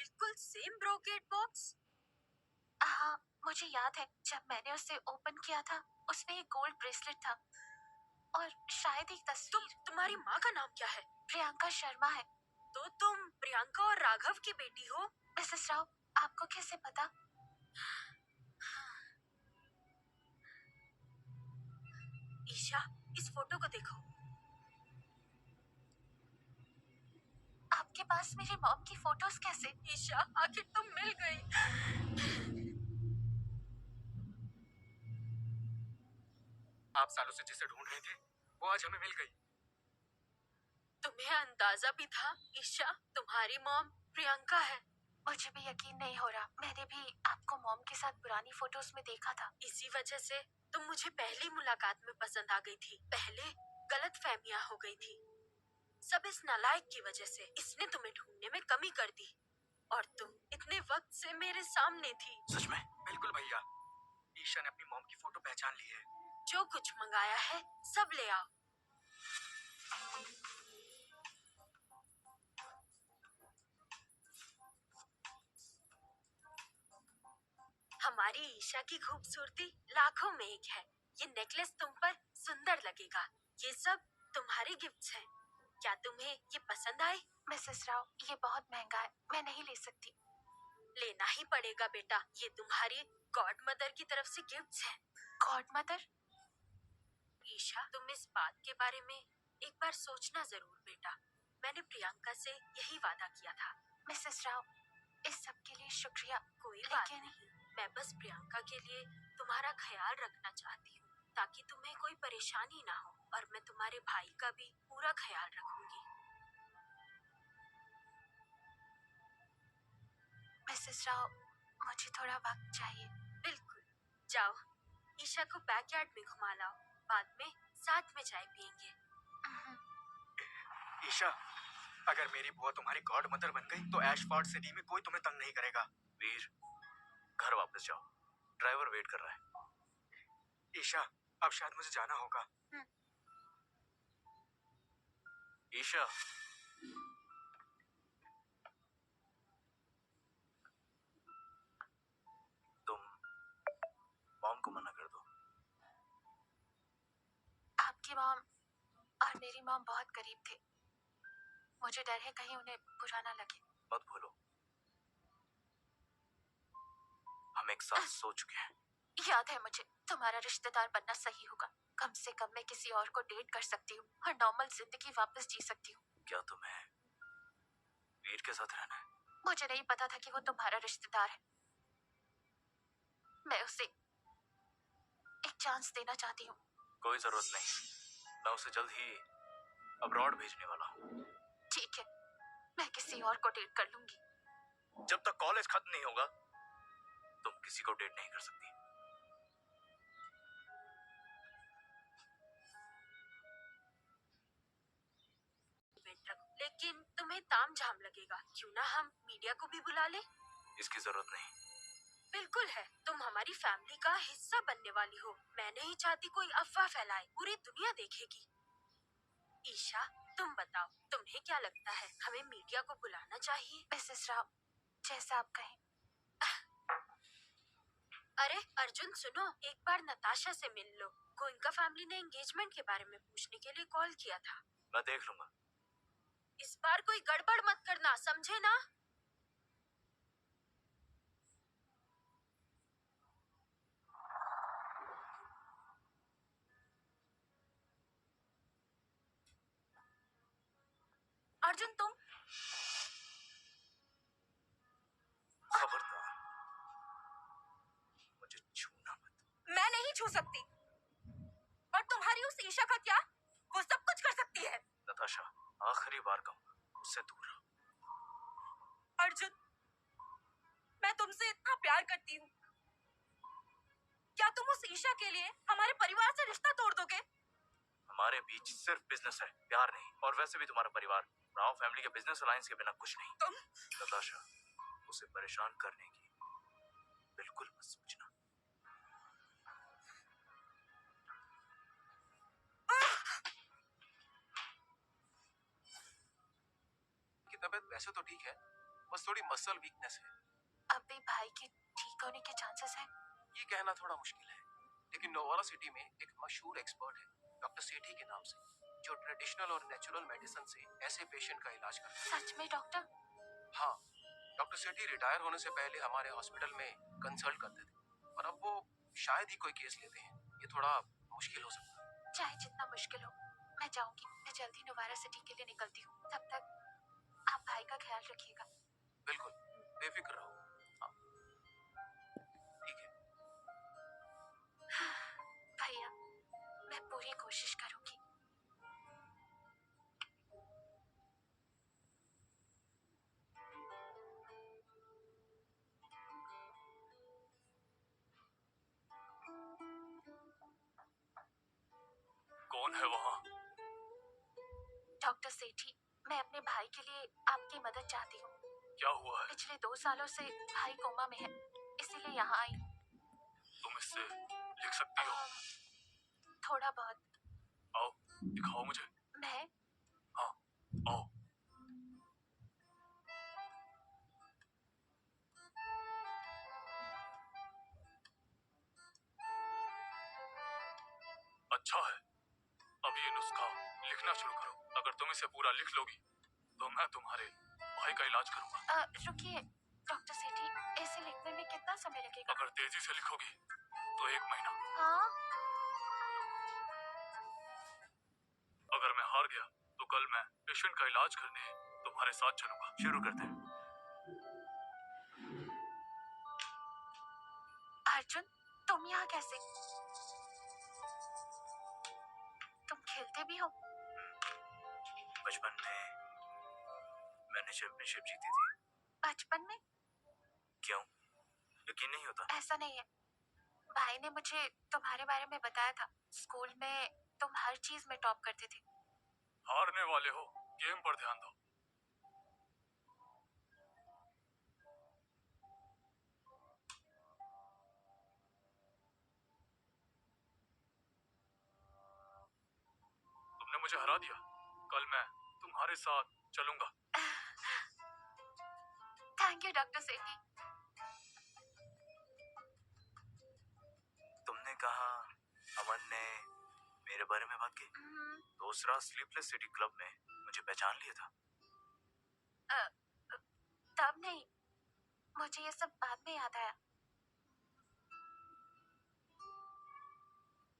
बिल्कुल same brocade box. हाँ, मुझे याद है जब मैंने उसे ओपन किया था उसमें एक गोल्ड ब्रेसलेट था और शायद एक तस्वीर। तुम्हारी माँ का नाम क्या है? प्रियंका शर्मा है। तो तुम प्रियंका और राघव की बेटी हो? मिसेस राव, आपको कैसे पता? ईशा, इस फोटो को देखो। आपके पास मेरी मॉम की फोटोज कैसे? ईशा, आखिर तुम मिल गई। आप सालों से जिसे ढूंढ रहे थे वो आज हमें मिल गई। तुम्हें अंदाजा भी था ईशा, तुम्हारी मॉम प्रियंका है? मुझे भी यकीन नहीं हो रहा। मैंने भी आपको मॉम के साथ पुरानी फोटोज में देखा था। इसी वजह से तुम मुझे पहली मुलाकात में पसंद आ गई थी। पहले गलतफहमियां हो गई थी, सब इस नालायक की वजह से। इसने तुम्हें ढूंढने में कमी कर दी और तुम इतने वक्त से मेरे सामने थी। सच में? बिल्कुल भैया, ईशा ने अपनी मॉम की फोटो पहचान ली है। जो कुछ मंगाया है सब ले आओ। हमारी ईशा की खूबसूरती लाखों में एक है। ये नेकलेस तुम पर सुंदर लगेगा। ये सब तुम्हारे गिफ्ट्स हैं। क्या तुम्हें ये पसंद आए? मिसेस राव, ये बहुत महंगा है, मैं नहीं ले सकती। लेना ही पड़ेगा बेटा, ये तुम्हारी गॉड मदर की तरफ से गिफ्ट्स हैं। God mother? ईशा, तुम इस बात के बारे में एक बार सोचना जरूर बेटा। मैंने प्रियंका से यही वादा किया था। मिसेस राव, इस सब के लिए शुक्रिया। कोई बात नहीं, मैं बस प्रियंका के लिए तुम्हारा ख्याल रखना चाहती हूँ ताकि तुम्हें कोई परेशानी ना हो, और मैं तुम्हारे भाई का भी पूरा ख्याल रखूंगी। मिसेस राव, मुझे थोड़ा वक्त चाहिए। बिल्कुल, जाओ ईशा को बैकयार्ड में घुमा लाओ, बाद में साथ में चाय पियेंगे। ईशा, अगर मेरी बुआ तुम्हारी गॉड मदर बन गई तो एशफोर्ड सिटी में कोई तुम्हें तंग नहीं करेगा। वीर, घर वापस जाओ, ड्राइवर वेट कर रहा है। ईशा, अब शायद मुझे जाना होगा। ईशा, तुम मॉम को मना कर दो। आपकी मॉम और मेरी मॉम बहुत करीब थे। मुझे डर है कहीं उन्हें बुरा ना लगे। मत भूलो, हम एक साथ सो चुके हैं। याद है मुझे, तुम्हारा रिश्तेदार बनना सही होगा। कम से कम मैं किसी और को डेट कर सकती हूँ और नॉर्मल जिंदगी वापस जी सकती हूँ। क्या तुम्हें वीर के साथ रहना है? मुझे नहीं पता था कि वो तुम्हारा रिश्तेदार है। मैं उसे एक चांस देना चाहती हूँ। कोई जरूरत नहीं, मैं उसे जल्द ही अब्रॉड भेजने वाला हूँ। ठीक है, मैं किसी और को डेट कर लूंगी। जब तक कॉलेज खत्म नहीं होगा तुम किसी को डेट नहीं कर सकती। लेकिन तुम्हें तामझाम लगेगा, क्यों ना हम मीडिया को भी बुला ले? इसकी जरूरत नहीं। बिल्कुल है, तुम हमारी फैमिली का हिस्सा बनने वाली हो। मैं नहीं चाहती कोई अफवाह फैलाए, पूरी दुनिया देखेगी। ईशा, तुम बताओ, तुम्हें क्या लगता है, हमें मीडिया को बुलाना चाहिए? मिसेस राव, जैसा आप कहें। अरे अर्जुन सुनो, एक बार नताशा से मिल लो। गोइंका फैमिली ने एंगेजमेंट के बारे में पूछने के लिए कॉल किया था। मैं देख लूंगा। इस बार कोई गड़बड़ मत करना, समझे ना? अर्जुन तुम खबरदार, मुझे छूना मत। मैं नहीं छू सकती। और तुम्हारी उस ईशा का क्या? वो सब कुछ कर सकती है। नताशा, आखिरी बार कहूंगा, उससे दूर रहो। अर्जुन, मैं तुमसे इतना प्यार करती हूँ, क्या तुम उस ईशा के लिए हमारे परिवार से रिश्ता तोड़ दोगे? हमारे बीच सिर्फ बिजनेस है, प्यार नहीं। और वैसे भी तुम्हारा परिवार राव फैमिली के बिजनेस अलायंस के बिना कुछ नहीं। तुम नताशा, उसे परेशान करने की बिल्कुल मत सोचना। की तबीयत वैसे तो ठीक है, बस थोड़ी मसल वीकनेस है। अब भी भाई के ठीक होने के चांसेस है? ये कहना थोड़ा मुश्किल है, लेकिन नोवारा सिटी में एक मशहूर एक्सपर्ट है डॉक्टर सेठी के नाम से, जो ट्रेडिशनल और नेचुरल मेडिसिन से ऐसे पेशेंट का इलाज करता है। सच में डॉक्टर? हाँ, डॉक्टर सेठी रिटायर होने से पहले हमारे हॉस्पिटल में कंसल्ट करते थे, पर अब वो शायद ही कोई केस लेते हैं। ये थोड़ा मुश्किल हो सकता है। चाहे जितना मुश्किल हो, मैं जाऊंगी। मैं जल्दी नोवारा सिटी के लिए निकलती हूँ। तब तक आप भाई का ख्याल रखिएगा। बिल्कुल, बेफिक्र रहो। हाँ, ठीक है। भैया, मैं पूरी कोशिश करूंगी। कौन है वहाँ? डॉक्टर सेठी, मैं अपने भाई के लिए आपकी मदद चाहती हूँ। क्या हुआ है? पिछले 2 सालों से भाई कोमा में है, इसीलिए यहाँ आई। तुम इससे लिख सकती हो? थोड़ा बहुत। आओ, दिखाओ मुझे। मैं? हाँ, आओ। अच्छा है, अब ये नुस्खा लिखना शुरू करो। अगर तुम इसे पूरा लिख लोगी तो मैं तुम्हारे भाई का इलाज करूंगा। रुकिए डॉक्टर सेठी, ऐसे लिखने में कितना समय लगेगा? अगर तेजी से लिखोगी तो 1 महीना। हाँ? अगर मैं हार गया तो कल मैं पेशेंट का इलाज करने तुम्हारे साथ चलूंगा। शुरू करते हैं। अर्जुन, तुम यहाँ कैसे? तुम खेलते भी हो? बचपन में मैंने चैंपियनशिप जीती थी। बचपन में? क्यों, यकीन नहीं होता? ऐसा नहीं है, भाई ने मुझे तुम्हारे बारे में बताया था। स्कूल में तुम हर चीज में टॉप करते थे। हारने वाले हो, गेम पर ध्यान दो। तुमने मुझे हरा दिया, कल मैं तुम्हारे साथ चलूंगा। थैंक यू डॉक्टर सेठी। तुमने कहा अमन ने मेरे बारे में बात की। दूसरा स्लीपलेस सिटी क्लब में मुझे पहचान लिया था। तब नहीं, मुझे ये सब बाद में याद आया।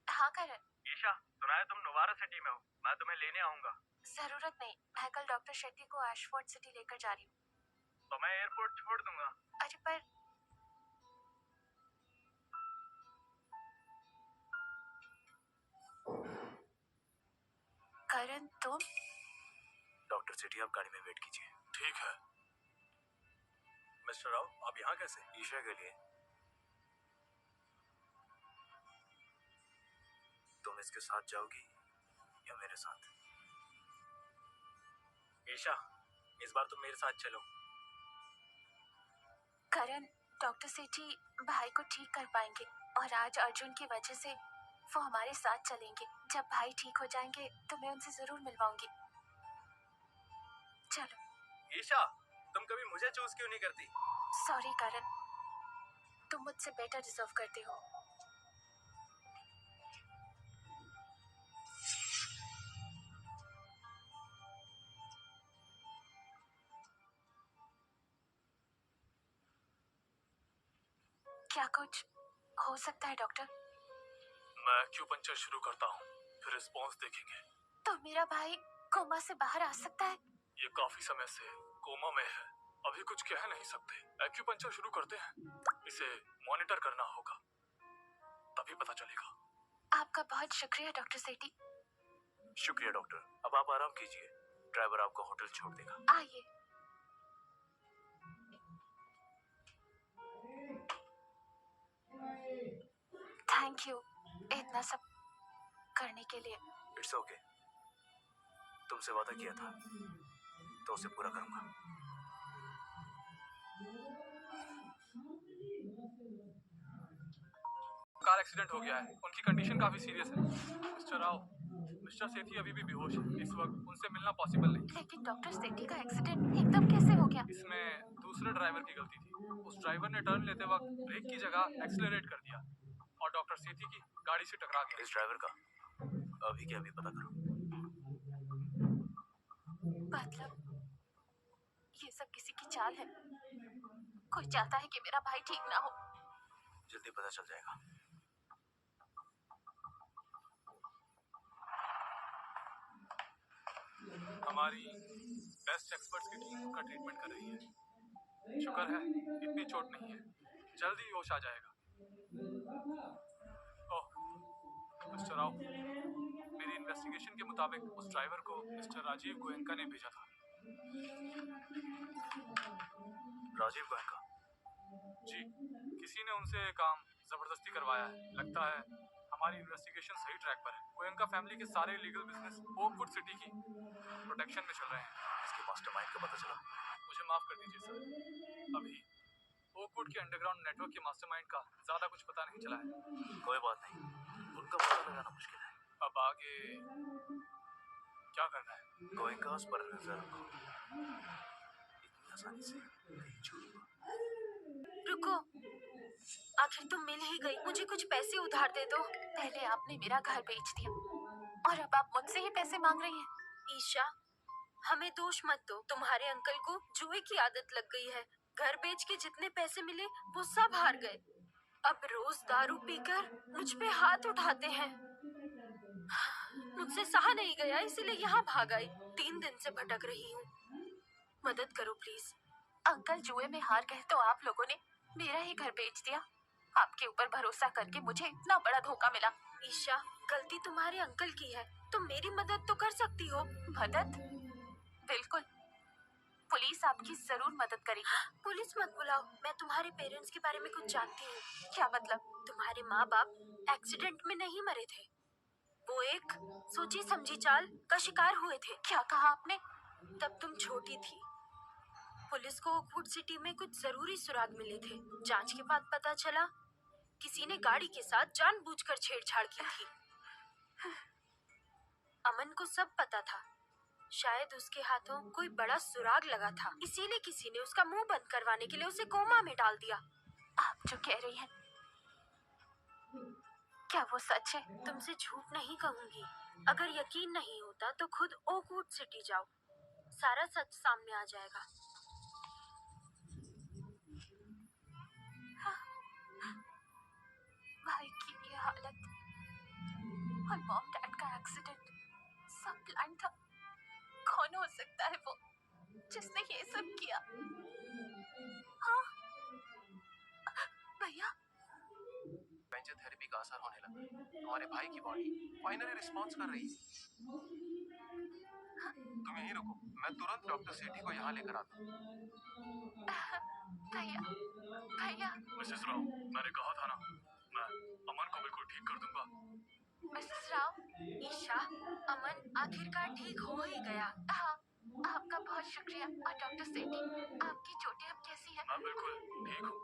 हाँ करण। ईशा, सुना है तुम नोवारा सिटी में हो? मैं तुम्हें लेने आऊंगा। जरूरत नहीं, मैं कल डॉक्टर शेट्टी को एशफोर्ड सिटी लेकर जा रही हूँ। तो मैं एयरपोर्ट छोड़ दूंगा। अरे पर करण, तुम? डॉक्टर सिटी, आप गाड़ी में वेट कीजिए। ठीक है। मिस्टर राव, आप यहाँ कैसे? ईशा के लिए। तुम इसके साथ जाओगी या मेरे साथ? ईशा, इस बार तुम मेरे साथ चलो। करण, डॉक्टर सेठी भाई को ठीक कर पाएंगे और आज अर्जुन की वजह से वो हमारे साथ चलेंगे। जब भाई ठीक हो जाएंगे तो मैं उनसे जरूर मिलवाऊंगी। चलो। ईशा, तुम कभी मुझे चूज क्यों नहीं करती? सॉरी करण, तुम मुझसे बेटर डिजर्व करते हो। क्या कुछ हो सकता है डॉक्टर? मैं एक्यूपंक्चर शुरू करता हूँ, फिर रिस्पॉन्स देखेंगे। तो मेरा भाई कोमा से बाहर आ सकता है? ये काफी समय से कोमा में है, अभी कुछ कह नहीं सकते। एक्यूपंक्चर शुरू करते हैं, इसे मॉनिटर करना होगा, तभी पता चलेगा। आपका बहुत शुक्रिया डॉक्टर सेठी। शुक्रिया डॉक्टर, अब आप आराम कीजिए, ड्राइवर आपको होटल छोड़ देगा। आइए। थैंक यू इतना सब करने के लिए। इट्स ओके, तुमसे वादा किया था तो उसे पूरा करूंगा। कार एक्सीडेंट हो गया है, उनकी कंडीशन काफी सीरियस है। मिस्टर राव, मिस्टर सेठी अभी भी बेहोश है, इस वक्त उनसे मिलना पॉसिबल नहीं। लेकिन डॉक्टर सेठी का एक्सीडेंट एकदम कैसे हो गया? इसमें दूसरे ड्राइवर की गलती थी। उस ड्राइवर ने टर्न लेते वक्त ब्रेक की जगह एक्सीलरेट कर दिया और डॉक्टर सेठी की गाड़ी से टकरा गया। इस ड्राइवर का अभी के अभी पता करो। मतलब ये सब किसी की चाल है। कोई चाहता है कि मेरा भाई ठीक ना हो। जल्दी पता चल जाएगा। हमारी बेस्ट एक्सपर्ट्स की टीम उनका ट्रीटमेंट कर रही है। शुक्र है इतनी चोट नहीं है, जल्दी होश आ जाएगा। ओह मिस्टर राव, मेरी इन्वेस्टिगेशन के मुताबिक उस ड्राइवर को मिस्टर राजीव गोयनका ने भेजा था। राजीव गोयनका? जी, किसी ने उनसे काम जबरदस्ती करवाया है। लगता है हमारी इन्वेस्टिगेशन सही ट्रैक पर है। गोयनका फैमिली के सारे लीगल बिजनेस ओकवुड सिटी की प्रोटेक्शन में चल रहे हैं। इसके मास्टरमाइंड का पता चला? मुझे माफ कर दीजिए सर, अभी ओकवुड के अंडरग्राउंड नेटवर्क के मास्टरमाइंड का ज्यादा कुछ पता नहीं चला है। कोई बात नहीं, उनका पता लगाना मुश्किल है। अब आगे क्या करना है? गोयनकास पर नजर रखो, इतनी आसानी से नहीं छोड़ूंगा। रुको, आखिर तुम मिल ही गई। मुझे कुछ पैसे उधार दे दो। पहले आपने मेरा घर बेच दिया और अब आप मुझसे ही पैसे मांग रही हैं। ईशा, हमें दोष मत दो। तुम्हारे अंकल को जुए की आदत लग गई है। घर बेच के जितने पैसे मिले वो सब हार गए। अब रोज दारू पीकर मुझ पे हाथ उठाते हैं। मुझसे सहा नहीं गया, इसीलिए यहाँ भाग आई। 3 दिन से भटक रही हूँ। मदद करो प्लीज। अंकल जुए में हार गए तो आप लोगों ने मेरा ही घर बेच दिया। आपके ऊपर भरोसा करके मुझे इतना बड़ा धोखा मिला। ईशा, गलती तुम्हारे अंकल की है। तुम मेरी मदद तो कर सकती हो। मदद? बिल्कुल, पुलिस आपकी जरूर मदद करेगी। पुलिस मत बुलाओ, मैं तुम्हारे पेरेंट्स के बारे में कुछ जानती हूँ। क्या मतलब? तुम्हारे माँ बाप एक्सीडेंट में नहीं मरे थे, वो एक सोची समझी चाल का शिकार हुए थे। क्या कहा आपने? तब तुम छोटी थी। पुलिस को ओकवुड सिटी में कुछ जरूरी सुराग मिले थे। जांच के बाद पता चला किसी ने गाड़ी के साथ जानबूझकर छेड़छाड़ की थी। अमन को सब पता था। शायद उसके हाथों कोई बड़ा सुराग लगा था, इसीलिए किसी ने उसका मुंह बंद करवाने के लिए उसे कोमा में डाल दिया। आप जो कह रही हैं, क्या वो सच है? तुमसे झूठ नहीं कहूंगी। अगर यकीन नहीं होता तो खुद ओकवुड सिटी जाओ, सारा सच सामने आ जाएगा। भाई की ये हालत और मॉम डैड का एक्सीडेंट, सब प्लान था। कौन हो सकता है वो जिसने ये सब किया? हाँ भैया, थेरेपी का असर होने लगा। हमारे भाई की बॉडी फाइनली रिस्पॉन्स कर रही है। तुम यहीं रुको, मैं तुरंत डॉक्टर सेठी को यहाँ लेकर आता हूँ। भैया भैया। मिसेस राव, मैंने कहा था ना, मैं अमन को बिल्कुल ठीक कर दूंगा। मिसेस राव। ईशा, अमन आखिरकार ठीक हो ही गया। हाँ, आपका बहुत शुक्रिया। और डॉक्टर सेठी, आपकी चोटें अब कैसी हैं? मैं बिल्कुल ठीक हूँ।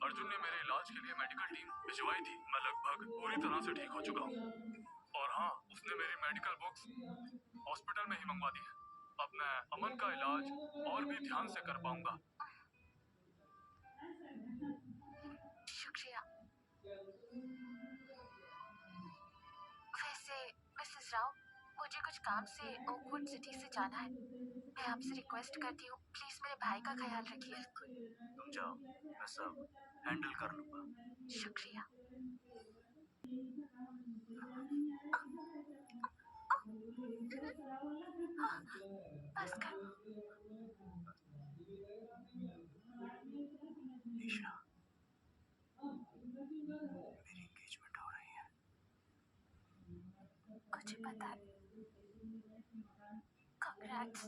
अर्जुन ने मेरे इलाज के लिए मेडिकल टीम भिजवाई थी। मैं लगभग पूरी तरह से ठीक हो चुका हूँ। और हाँ, उसने मेरी मेडिकल बुक्स हॉस्पिटल में ही मंगवा दी है। अब मैं अमन का इलाज और भी ध्यान से कर पाऊंगा। शुक्रिया। वैसे मिसेस राव, मुझे कुछ काम से ओकवुड सिटी से जाना है। मैं आपसे रिक्वेस्ट करती हूँ, प्लीज मेरे भाई का ख्याल रखिए। तुम जाओ, मैं सब हैंडल कर लूंगा। शुक्रिया। बस कर। ईशा, मेरी एंगेजमेंट हो रही है। मुझे पता है। कांग्रेट्स।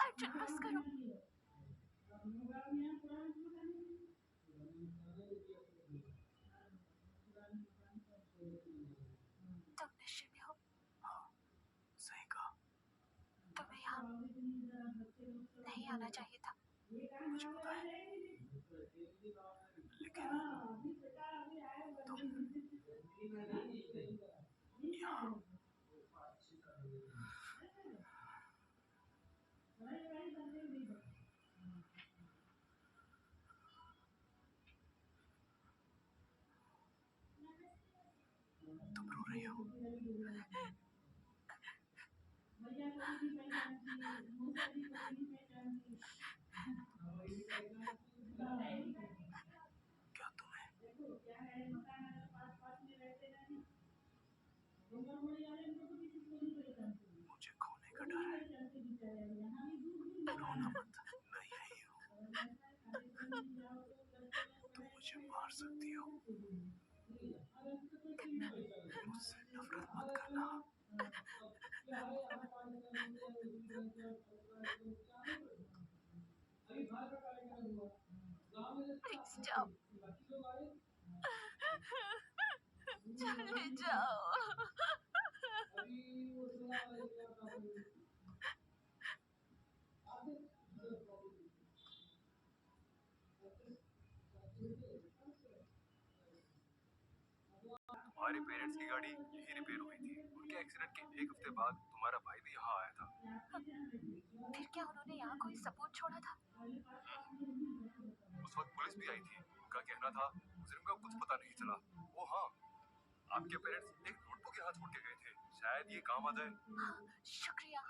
अर्जुन बस करो। तुम नशे में हो। हाँ, सही कहा। तुम्हें यहाँ नहीं आना चाहिए था। मुझे पता है, लेकिन तुम यहाँ तुम रो रही हो? क्या तुम्हें मुझे खोने का डर है? रोना मत, मैं यही हूँ। तुम मुझे मार सकती हो, मुझसे नफरत मत करना। प्लीज जाओ, चले जाओ। तुम्हारे पेरेंट्स की गाड़ी यही रिपेयर हुई थी। उनके एक्सीडेंट के एक हफ्ते बाद तुम्हारा भाई भी यहाँ आया था। फिर क्या उन्होंने यहाँ कोई सबूत छोड़ा था? उस वक्त पुलिस भी आई थी। उनका कहना था मुजरिम का कुछ पता नहीं चला। वो हाँ, आपके पेरेंट्स एक नोटबुक यहाँ छोड़ के गए थे, शायद ये काम आ जाए। शुक्रिया।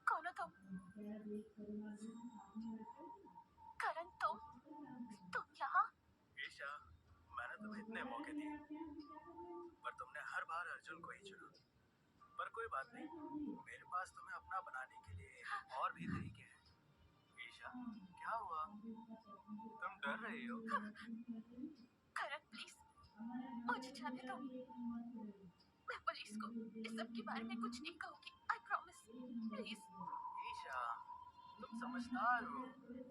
कौन हो तुम? करण, तुम यहाँ? ईशा, मैंने तुम्हें इतने मौके दिए, पर तुमने हर बार अर्जुन को ही चुना। पर कोई बात नहीं, मेरे पास तुम्हें अपना बनाने के लिए और भी तरीके हैं। ईशा, क्या हुआ? तुम डर रही हो? करण प्लीज, मुझे जाने दो। मैं पुलिस को इस सब के बारे में कुछ नहीं कहूंगी, आई प्रॉमिस। प्लीज। ईशा, तुम समझदार हो,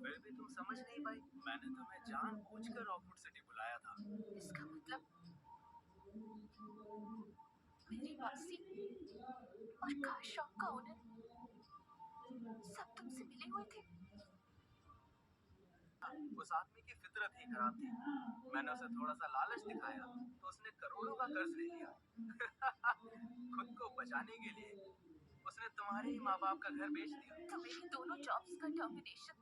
फिर भी तुम समझ नहीं पाई। मैंने तुम्हें जानबूझकर रॉकवुड सिटी बुलाया था। इसका मतलब मेरी मौसी और कार शॉप का ओनर सब तुमसे मिले हुए थे? उस आदमी की फितरत ही खराब थी। मैंने उसे थोड़ा सा लालच दिखाया तो उसने करोड़ों का कर्ज ले लिया। खुद को बचाने के लिए उसने तुम्हारे ही माँ बाप का घर बेच दिया। तो मेरी दोनों जॉब्स का टर्मिनेशन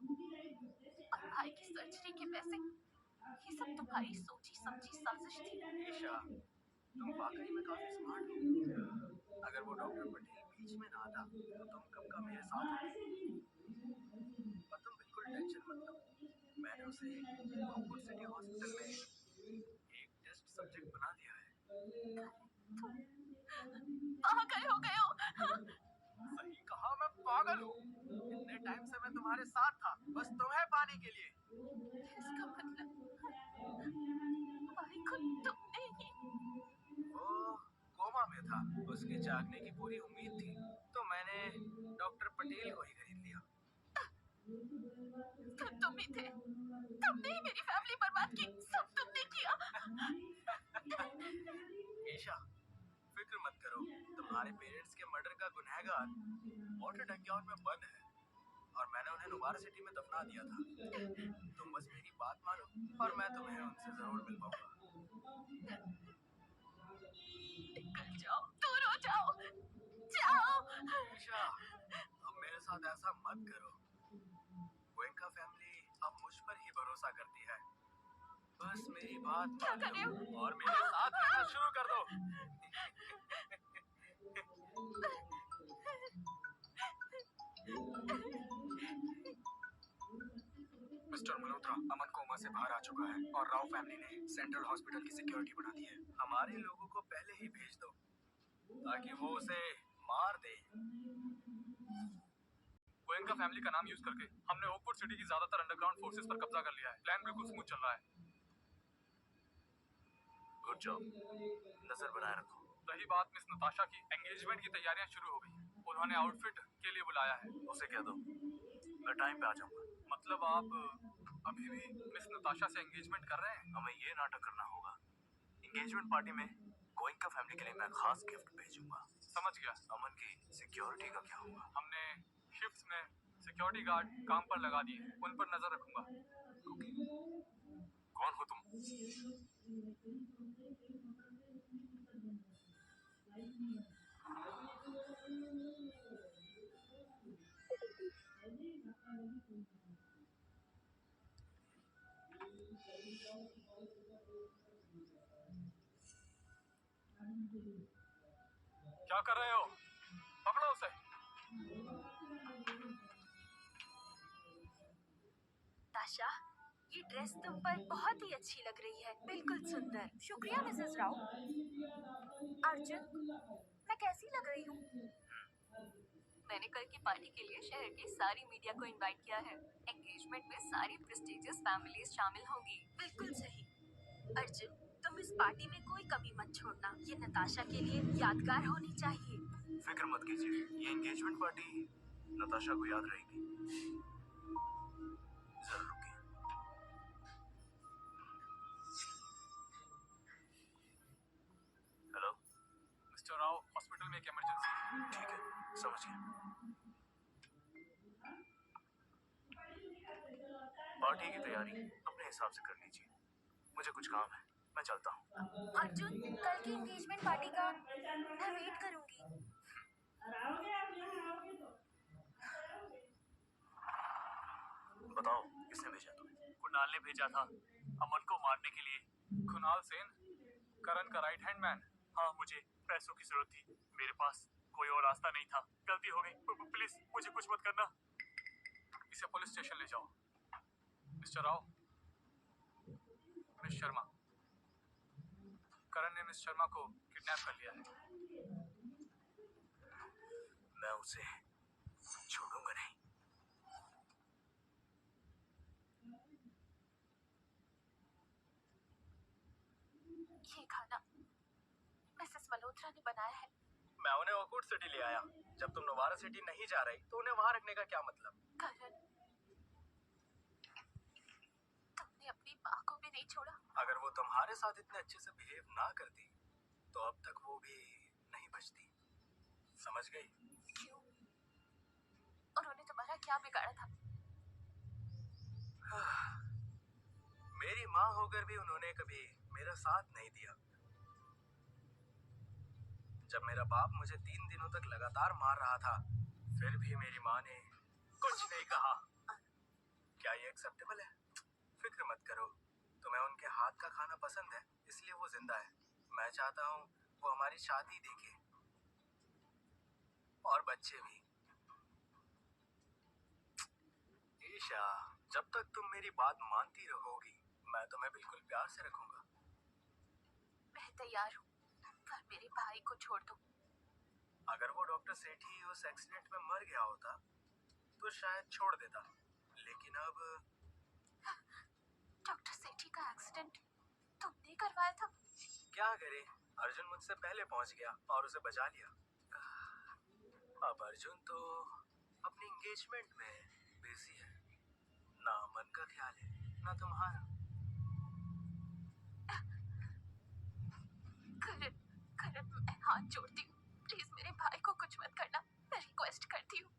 और भाई की सर्जरी के पैसे, ये सब तुम्हारी सोची समझी साजिश थी। ईशा, तुम वाकई में काफी स्मार्ट हो। अगर वो डॉक्टर पटेल बीच में ना आता तो तुम कब का मेरे साथ होती। और तुम बिल्कुल टेंशन मत लो, मैंने उसे रॉकवुड सिटी हॉस्पिटल में एक टेस्ट सब्जेक्ट बना दिया है। पागल हो गए हो? सही कहा, मैं पागल हूँ। इतने टाइम से मैं तुम्हारे साथ था, बस तुम्हें पाने के लिए। इसका मतलब भाई को तुमने ही? वो कोमा में था, उसके जागने की पूरी उम्मीद थी, तो मैंने डॉक्टर पटेल को ही खरीद लिया। तो तुम ही थे, तुमने ही मेरी फैमिली बर्बाद की, सब तुमने किया। ईशा, फिक्र मत करो, तुम्हारे पेरेंट्स के मर्डर का गुनहगार वाटर डंक्यार्ड में बंद है और मैंने उन्हें दोबारा सिटी में दफना दिया था। तुम बस मेरी बात मानो और मैं तुम्हें उनसे जरूर मिलवाऊंगा। निकल जाओ, दूर हो जाओ, जाओ। ईशा, अब मेरे साथ ऐसा मत करो। गोयनका फैमिली अब मुझ पर ही भरोसा करती है। बस मेरी बात क्या मान कर रहे लो हो? और मेरे साथ रहना शुरू कर दो। मिस्टर मल्होत्रा, अमन कोमा से बाहर आ चुका है और राव फैमिली ने सेंट्रल हॉस्पिटल की सिक्योरिटी बढ़ा दी है। हमारे लोगों को पहले ही भेज दो ताकि वो उसे मार दे। गोयनका फैमिली का नाम यूज करके हमने ओकवुड सिटी की ज्यादातर अंडरग्राउंड फोर्सेस पर कब्जा कर लिया है। प्लान बिल्कुल स्मूथ चल रहा है। गुड जॉब, नजर बनाए रखो। रही बात मिस नताशा की, एंगेजमेंट की तैयारियां शुरू हो गई। उन्होंने आउटफिट के लिए बुलाया है। उसे कह दो मैं टाइम पे आ जाऊंगा। मतलब आप अभी भी मिस नताशा से एंगेजमेंट कर रहे हैं? हमें ये नाटक करना होगा। एंगेजमेंट पार्टी में गोइंका फैमिली के लिए मैं खास गिफ्ट भेजूंगा। समझ गया। अमन की सिक्योरिटी का क्या होगा? हमने शिफ्ट्स में सिक्योरिटी गार्ड काम पर लगा दिए हैं, उन पर नजर रखूंगा। कौन हो तुम? क्या कर रहे हो? पकड़ो उसे। ताशा, ये ड्रेस तुम पर बहुत ही अच्छी लग रही है, बिल्कुल सुंदर। शुक्रिया मिसेस राव। अर्जुन, मैं कैसी लग रही हूँ? मैंने कल की पार्टी के लिए शहर की सारी मीडिया को इनवाइट किया है। एंगेजमेंट में सारी प्रेस्टिजियस फैमिलीज शामिल होंगी। बिल्कुल सही। अर्जुन, तुम इस पार्टी में कोई कमी मत छोड़ना। ये नताशा के लिए यादगार होनी चाहिए। फिक्र मत कीजिए, ये एंगेजमेंट पार्टी नताशा को याद रहेगी। जरा रुकिए। हेलो। मिस्टर राव, हॉस्पिटल में एक इमरजेंसी है। ठीक है, समझ गया। पार्टी की तैयारी अपने हिसाब से कर लीजिए, मुझे कुछ काम है, मैं चलता हूँ। अर्जुन, कल की एंगेजमेंट पार्टी का मैं वेट करूंगी। बताओ, किसने भेजा तुम्हें? कुणाल ने भेजा था, अमन को मारने के लिए। कुणाल सेन, करण का राइट हैंड मैन। हाँ, मुझे पैसों की जरूरत थी, मेरे पास कोई और रास्ता नहीं था, गलती हो गई। प्लीज मुझे कुछ मत करना। इसे पुलिस स्टेशन ले जाओ। मिस्टर राव, मिस शर्मा, करण ने मिस शर्मा को किडनैप कर लिया है। मैं उसे छोड़ूंगा नहीं। ये खाना मिसेस मल्होत्रा ने बनाया है। मैं उन्हें ओकवुड सिटी ले आया। जब तुम नोवारा सिटी नहीं जा रही तो उन्हें वहां रखने का क्या मतलब? करण, तुमने अपनी माँ को भी नहीं छोड़ा। अगर वो तुम्हारे साथ इतने अच्छे से बिहेव ना करती तो अब तक वो भी नहीं बचती। समझ गई? क्यों? उन्होंने तुम्हारा क्या बिगाड़ा था? मेरी माँ होकर भी उन्होंने कभी मेरा साथ नहीं दिया। जब मेरा बाप मुझे 3 दिनों तक लगातार मार रहा था, फिर भी मेरी माँ ने कुछ नहीं कहा। क्या ये एक्सेप्टेबल है? फिक्र मत करो, तुम्हें उनके हाथ का खाना पसंद है, इसलिए वो जिंदा है। मैं चाहता हूँ वो हमारी शादी देखे और बच्चे भी। ईशा, जब तक तुम मेरी बात मानती रहोगी, मैं तुम्हें बिल्कुल प्यार से रखूंगा। मैं तैयार हूँ, पर मेरे भाई को छोड़ दो। अगर वो डॉक्टर सेठी उस एक्सीडेंट में मर गया होता तो शायद छोड़ देता, लेकिन अब डॉक्टर सेठी का एक्सीडेंट तुमने करवाया था? क्या करे, अर्जुन मुझसे पहले पहुंच गया और उसे बचा लिया। अब अर्जुन तो अपनी एंगेजमेंट में बिजी है, ना मन का ख्याल है ना तुम्हारा। करण, करण, मैं हाथ जोड़ती हूँ, प्लीज मेरे भाई को कुछ मत करना, मैं रिक्वेस्ट करती हूँ।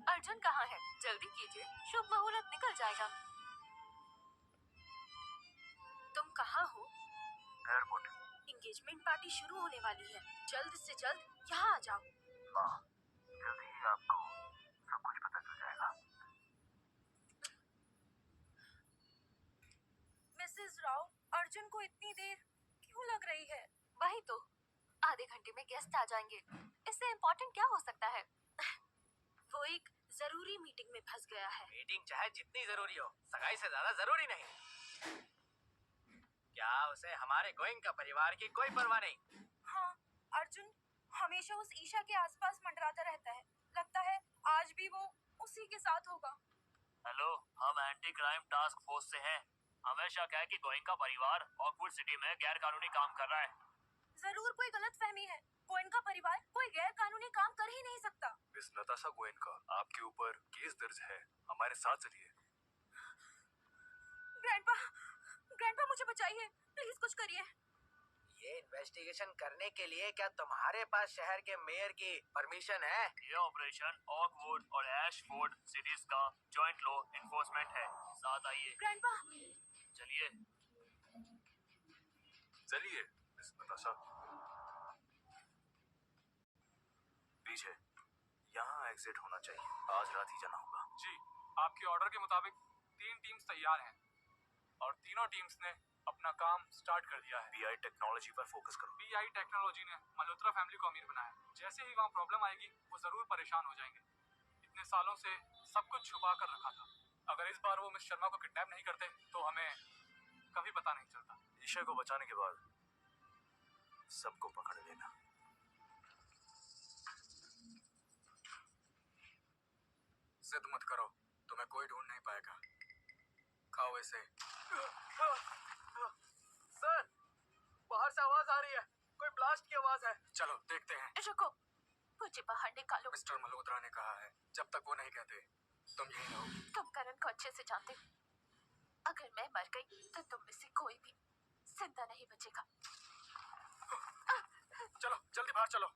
अर्जुन कहाँ है? जल्दी कीजिए, शुभ मुहूर्त निकल जाएगा। तुम कहाँ हो? एयरपोर्ट। एंगेजमेंट पार्टी शुरू होने वाली है, जल्द से जल्द यहाँ आ जाओ। हाँ, जल्दी ही आपको सब कुछ पता चल जाएगा। मिसेस राव, अर्जुन को इतनी देर क्यों लग रही है? वही तो, आधे घंटे में गेस्ट आ जाएंगे, इससे इम्पोर्टेंट क्या हो सकता है? वो एक जरूरी मीटिंग में फंस गया है। मीटिंग चाहे जितनी जरूरी हो, सगाई से ज्यादा जरूरी नहीं। क्या उसे हमारे गोइंका परिवार की कोई परवाह नहीं? हाँ, अर्जुन हमेशा उस ईशा के आसपास मंडराता रहता है, लगता है आज भी वो उसी के साथ होगा। हेलो, हम एंटी क्राइम टास्क फोर्स से हैं। हमें शक है कि गोइंका परिवार ओकवुड सिटी में गैर कानूनी काम कर रहा है। जरूर कोई गलतफहमी है। गोयन का परिवार कोई गैर कानूनी काम कर ही नहीं सकता। मिस नताशा गोयनका, आपके ऊपर केस दर्ज है, हमारे साथ चलिए। ग्रैंडपा, ग्रैंडपा मुझे बचाइए, प्लीज कुछ करिए। ये इन्वेस्टिगेशन करने के लिए क्या तुम्हारे पास शहर के मेयर की परमिशन है? ये ऑपरेशन ऑकवुड और एशफोर्ड सिटीज का जॉइंट लॉ इन्फोर्समेंट है। साथ आइए। ग्रैंडपा, चलिए चलिए मिस नताशा। पीछे यहाँ एग्जिट होना चाहिए, आज रात ही जाना होगा। जी, आपके ऑर्डर के मुताबिक 3 टीम्स तैयार हैं और तीनों टीम्स ने अपना काम स्टार्ट कर दिया है। बीआई टेक्नोलॉजी पर फोकस करो। बीआई टेक्नोलॉजी ने मल्होत्रा फैमिली को अमीर बनाया। जैसे ही वहाँ प्रॉब्लम आएगी वो जरूर परेशान हो जाएंगे। इतने सालों से सब कुछ छुपा कर रखा था। अगर इस बार वो मिस शर्मा को किडनैप नहीं करते तो हमें कभी पता नहीं चलता। ईशा को बचाने के बाद सबको पकड़ लेना। जिद मत करो, तुम्हें कोई ढूंढ नहीं पाएगा। खाओ इसे। सर, बाहर से आवाज आ रही है, कोई ब्लास्ट की आवाज है। चलो देखते हैं। रुको, मुझे बाहर निकालो। मिस्टर मल्होत्रा ने कहा है जब तक वो नहीं कहते तुम यहीं रहो। तुम करण को अच्छे से जानते हो। अगर मैं मर गई तो तुम में से कोई भी जिंदा नहीं बचेगा। चलो जल्दी बाहर चलो।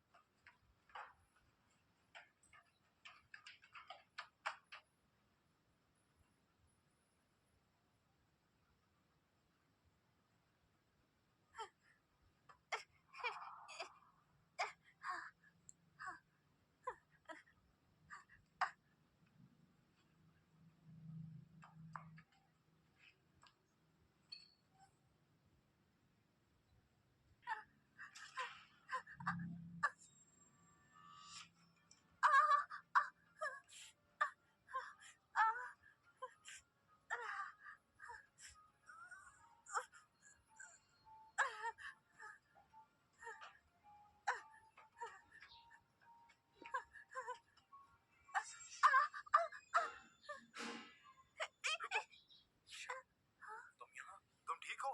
तुम ठीक हो?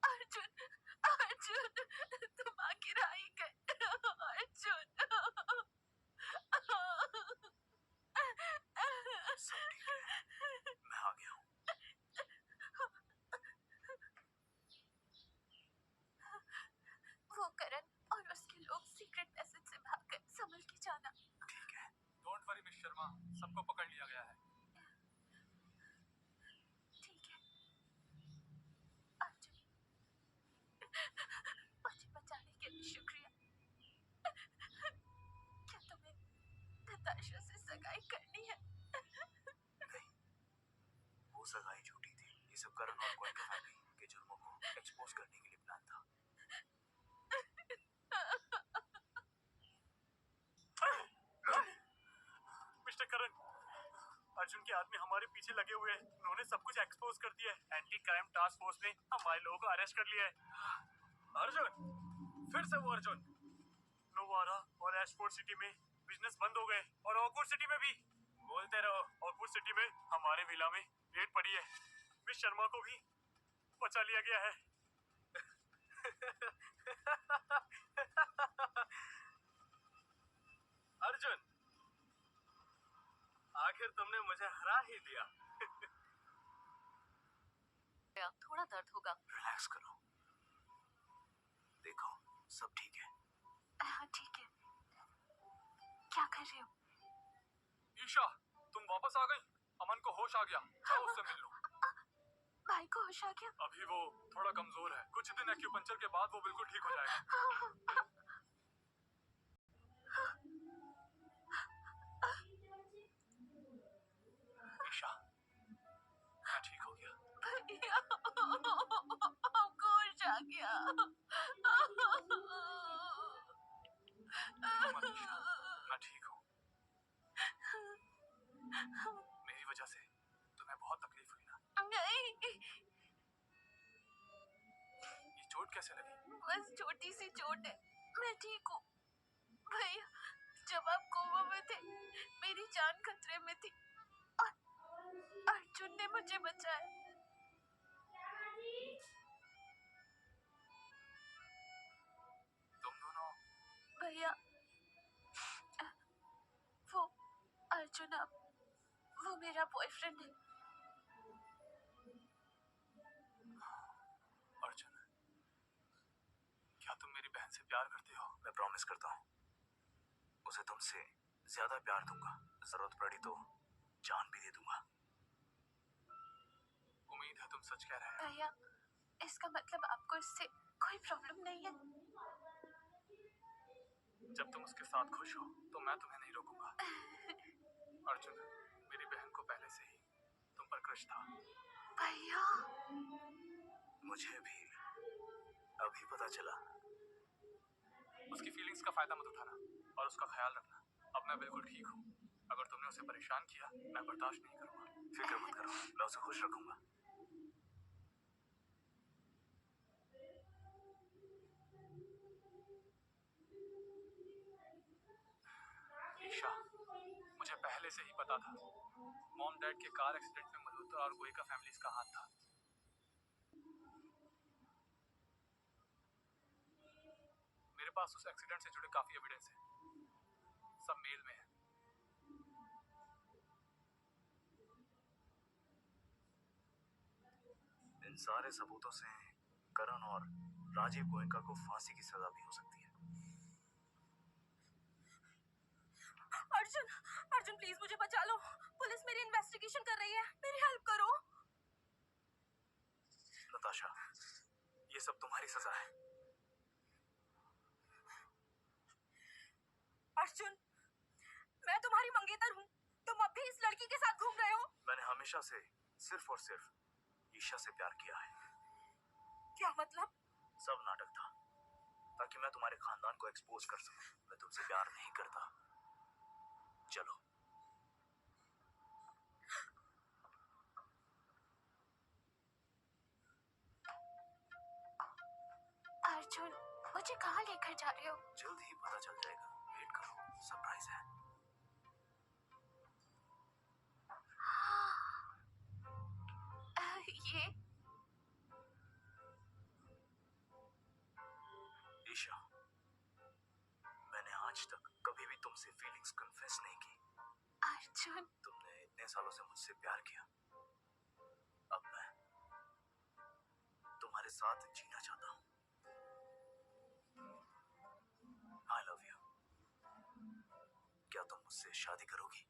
अर्जुन, अर्जुन, तुम आखिर आई गए। अर्जुन। सब ठीक है, मैं आ गया हूँ। वो करण और उसके लोग सीक्रेट मैसेज से भाग गए, संभल के जाना। ठीक है। डोंट वरी मिस शर्मा, सबको पकड़ लिया गया है। ठीक है। अर्जुन, मुझे बचाने के लिए शुक्रिया। क्या तुम्हें नताशा से सगाई करनी है? नहीं, वो सगाई झूठी थी। ये सब करण और गोयनका फैमिली के जुर्मों को एक्सपोज करने के लिए प्लान था। मिस्टर करण, अर्जुन के आदमी हमारे पीछे लगे हुए हैं। उन्होंने सब कुछ एक्सपोज कर दिया है। एंटी क्राइम टास्क फोर्स ने हमारे लोगों को अरेस्ट कर लिया है। अर्जुन, फिर से वो अर्जुन। नोवारा और एशफोर्ड सिटी में बिजनेस बंद हो गए और ऑकवुड सिटी में भी। बोलते रहो। ऑकवुड सिटी में हमारे विला में रेड पड़ी है। मिस शर्मा को भी बचा लिया गया है। अर्जुन, आखिर तुमने मुझे हरा ही दिया। थोड़ा दर्द होगा। रिलैक्स करो, देखो सब ठीक है। हाँ ठीक है। क्या कर रहे हो? ईशा, तुम वापस आ गई। अमन को होश आ गया, जाओ उससे मिल लो। भाई को होश आ गया? अभी वो थोड़ा कमजोर है, कुछ दिन एक्यूपंक्चर के बाद वो बिल्कुल ठीक हो जाएगा। ईशा, मैं ठीक हो गया। भैया, हमको होश आ गया। मत ईशा, मैं ठीक हूँ। मेरी वजह से तुम्हें बहुत तकलीफ हुई ना? नहीं, ये चोट कैसे लगी? बस छोटी सी चोट है, मैं ठीक हूँ। भैया, जब आप कोमा में थे मेरी जान खतरे में थी और अर्जुन ने मुझे बचाया। भैया, वो अर्जुन अब वो मेरा बॉयफ्रेंड है। अर्जुन, क्या तुम मेरी बहन से प्यार करते हो? मैं प्रॉमिस करता हूँ उसे तुमसे ज्यादा प्यार दूंगा, जरूरत पड़ी तो जान भी दे दूंगा। उम्मीद है तुम सच कह रहे हो। भैया, इसका मतलब आपको इससे कोई प्रॉब्लम नहीं है? जब तुम उसके साथ खुश हो तो मैं तुम्हें नहीं रोकूंगा। अर्जुन, मेरी बहन को पहले से ही तुम पर क्रश था। भैया, मुझे भी अभी पता चला। उसकी फीलिंग्स का फायदा मत उठाना और उसका ख्याल रखना। अब मैं बिल्कुल ठीक हूँ। अगर तुमने उसे परेशान किया, मैं बर्दाश्त नहीं करूंगा। फिक्र मत करो, मैं उसे खुश रखूंगा। ईशा, मुझे पहले से ही पता था मॉम डैड के कार एक्सीडेंट में मल्होत्रा और गोयका फैमिलीज का हाथ था। मेरे पास उस एक्सीडेंट से जुड़े काफी एविडेंस है, सब मेल में है। इन सारे सबूतों से करण और राजीव गोयनका को फांसी की सजा भी हो सकती है। अर्जुन, अर्जुन प्लीज मुझे बचा लो। पुलिस मेरी इन्वेस्टिगेशन कर रही है, मेरी हेल्प करो। नताशा, ये सब तुम्हारी सजा है। अर्जुन, मैं तुम्हारी मंगेतर हूँ। तुम अब भी इस लड़की के साथ घूम रहे हो। मैंने हमेशा से सिर्फ और सिर्फ ईशा से प्यार किया है। क्या मतलब? सब नाटक था ताकि मैं तुम्हारे खानदान को एक्सपोज कर सकूं। मैं तुमसे प्यार नहीं करता। चलो। अर्जुन, मुझे कहाँ लेकर जा रहे हो? जल्द ही पता चल जाएगा, वेट करो, सरप्राइज है। ये ईशा, मैंने आज तक कभी भी तुमसे फीलिंग्स कन्फेस नहीं की। अर्जुन, तुमने इतने सालों से मुझसे प्यार किया, अब मैं तुम्हारे साथ जीना चाहता हूँ। I love you. क्या तुम मुझसे शादी करोगी?